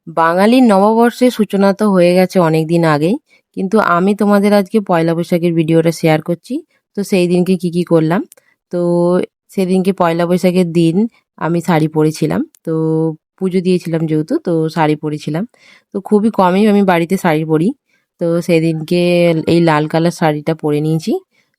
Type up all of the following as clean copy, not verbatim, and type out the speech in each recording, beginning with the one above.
বাঙালির নববর্ষের সূচনা তো হয়ে গেছে অনেক দিন আগেই, কিন্তু আমি তোমাদের আজকে পয়লা বৈশাখের ভিডিওটা শেয়ার করছি। তো সেই দিনকে কি কি করলাম। তো সেদিনকে পয়লা বৈশাখের দিন আমি শাড়ি পরেছিলাম। তো পুজো দিয়েছিলাম যেহেতু, তো শাড়ি পরেছিলাম। তো খুবই কমই আমি বাড়িতে শাড়ি পরি। তো সেদিনকে এই লাল কালার শাড়িটা পরে নিয়েছি।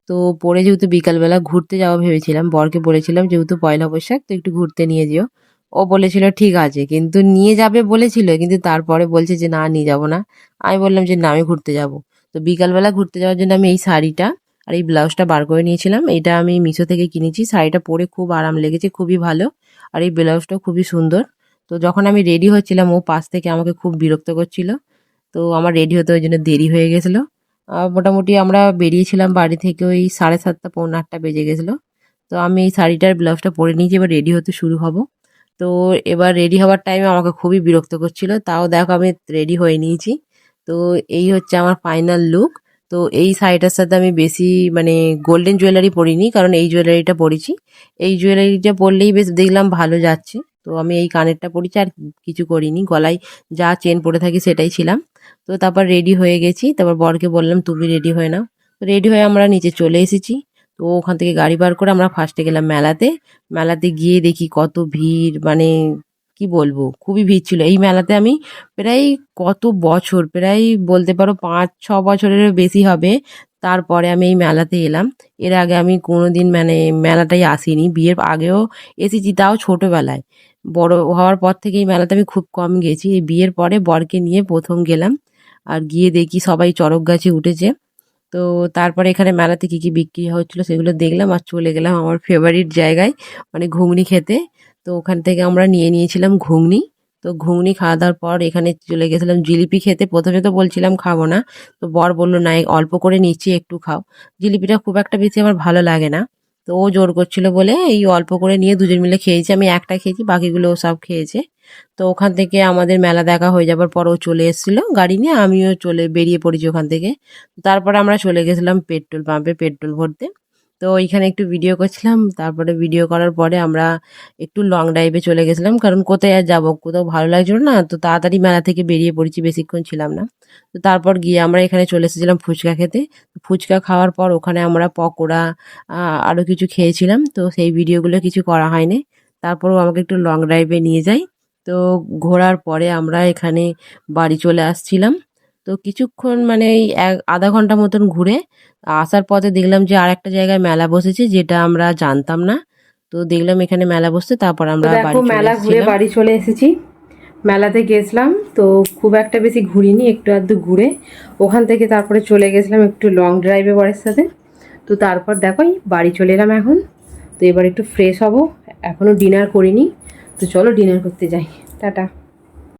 তো পরে যেহেতু বিকালবেলা ঘুরতে যাওয়া ভেবেছিলাম, বরকে বলেছিলাম যেহেতু পয়লা বৈশাখ তো একটু ঘুরতে নিয়ে যেও। ও বলেছিল ঠিক আছে, কিন্তু নিয়ে যাবে বলেছিল, কিন্তু তারপরে বলছে যে না নিয়ে যাব না। আমি বললাম যে না আমি ঘুরতে যাব। তো বিকালবেলা ঘুরতে যাওয়ার জন্য আমি এই শাড়িটা আর এই ব্লাউজটা বার করে নিয়েছিলাম। এটা আমি মিশো থেকে কিনেছি। শাড়িটা পরে খুব আরাম লেগেছে, খুবই ভালো। আর এই ব্লাউজটাও খুবই সুন্দর। তো যখন আমি রেডি হচ্ছিলাম ও পাশ থেকে আমাকে খুব বিরক্ত করছিল। তো আমার রেডি হতে ওই জন্য দেরি হয়ে গেছিলো। মোটামুটি আমরা বেরিয়েছিলাম বাড়ি থেকে ওই 7:30 পৌনে 8টা বেজে গেছিলো। তো আমি এই শাড়িটার ব্লাউজটা পরে নিয়েছি, এবার রেডি হতে শুরু হব। তো এবার রেডি হওয়ার টাইমে আমাকে খুবই বিরক্ত করছিল, তাও দেখো আমি রেডি হয়ে নিয়েছি। তো এই হচ্ছে আমার ফাইনাল লুক। তো এই শাড়িটার সাথে আমি বেশি মানে গোল্ডেন জুয়েলারি পরিনি, কারণ এই জুয়েলারিটা পরেছি। এই জুয়েলারিটা পরলেই বেশ দেখলাম ভালো যাচ্ছে। তো আমি এই কানেরটা পরেছি, আর কিছু করিনি। গলায় যা চেন পরে থাকি সেটাই ছিলাম। তো তারপর রেডি হয়ে গেছি, তারপর বরকে বললাম তুমি রেডি হয়ে নাও। তো রেডি হয়ে আমরা নিচে চলে এসেছি। তো ওখান থেকে গাড়ি বার করে আমরা ফার্স্টে গেলাম মেলাতে। মেলাতে গিয়ে দেখি কত ভিড়, মানে কি বলবো, খুবই ভিড় ছিল এই মেলাতে। আমি প্রায় কত বছর, প্রায় বলতে পারো 5-6 বছরেরও বেশি হবে তারপরে আমি এই মেলাতে এলাম। এর আগে আমি কোনোদিন মানে মেলাটাই আসিনি। বিয়ের আগেও এসেছি, তাও ছোটবেলায়। বড় হওয়ার পর থেকে এই মেলাতে আমি খুব কম গেছি। এই বিয়ের পরে বরকে নিয়ে প্রথম গেলাম। আর গিয়ে দেখি সবাই চড়ক গাছে উঠেছে। তো তারপরে এখানে মেলাতে কি কি বিক্রি হচ্ছিল সেগুলো দেখলাম, আর চলে গেলাম আমার ফেভারিট জায়গায়, মানে ঘুগনি খেতে। তো ওখান থেকে আমরা নিয়ে নিয়েছিলাম ঘুগনি। তো ঘুগনি খাওয়া দাওয়ার পর এখানে চলে গেছিলাম জিলিপি খেতে। প্রথমে তো বলছিলাম খাবো না, তো বর বলল না এই অল্প করে নিচ্ছি একটু খাও। জিলিপিটা খুব একটা বেশি আমার ভালো লাগে না। তো ও জোর করছিল বলে এই অল্প করে নিয়ে দুজন মিলে খেয়েছি। আমি একটা খেয়েছি, বাকিগুলো ও সব খেয়েছে। তো ওখান থেকে আমাদের মেলা দেখা হয়ে যাবার পর ও চলে এসেছিল গাড়ি নিয়ে, আমিও চলে বেরিয়ে পড়েছি ওখান থেকে। তারপরে আমরা চলে গেছিলাম পেট্রোল পাম্পে পেট্রোল ভরতে। তো ওইখানে একটু ভিডিও করছিলাম। তারপরে ভিডিও করার পরে আমরা একটু লং ড্রাইভে চলে গেছিলাম, কারণ কোথায় আর যাবো, কোথাও ভালো লাগছিল না। তো তাড়াতাড়ি মেলা থেকে বেরিয়ে পড়েছি, বেশিক্ষণ ছিলাম না। তো তারপর গিয়ে আমরা এখানে চলে এসেছিলাম ফুচকা খেতে। ফুচকা খাওয়ার পর ওখানে আমরা পকোড়া আরও কিছু খেয়েছিলাম। তো সেই ভিডিওগুলো কিছু করা হয়নি। তারপরও আমাকে একটু লং ড্রাইভে নিয়ে যায়। তো ঘোরার পরে আমরা এখানে বাড়ি চলে আসছিলাম। তো কিছুক্ষণ মানে এই আধা ঘন্টা মতন ঘুরে আসার পথে দেখলাম যে আর একটা জায়গায় মেলা বসেছে, যেটা আমরা জানতাম না। তো দেখলাম এখানে মেলা বসছে, তারপর তো আমরা দেখো বাড়ি চলে মেলা ঘুরে এসেছিলাম। বাড়ি চলে এসেছি। মেলাতে গেছিলাম তো খুব একটা বেশি ঘুরিনি, একটু আধটু ঘুরে ওখান থেকে তারপরে চলে গেছিলাম একটু লং ড্রাইভে বরের সাথে। তো তারপর দেখো এই বাড়ি চলে এলাম এখন। তো এবার একটু ফ্রেশ হব, এখনও ডিনার করিনি। তো চলো ডিনার করতে যাই। টাটা।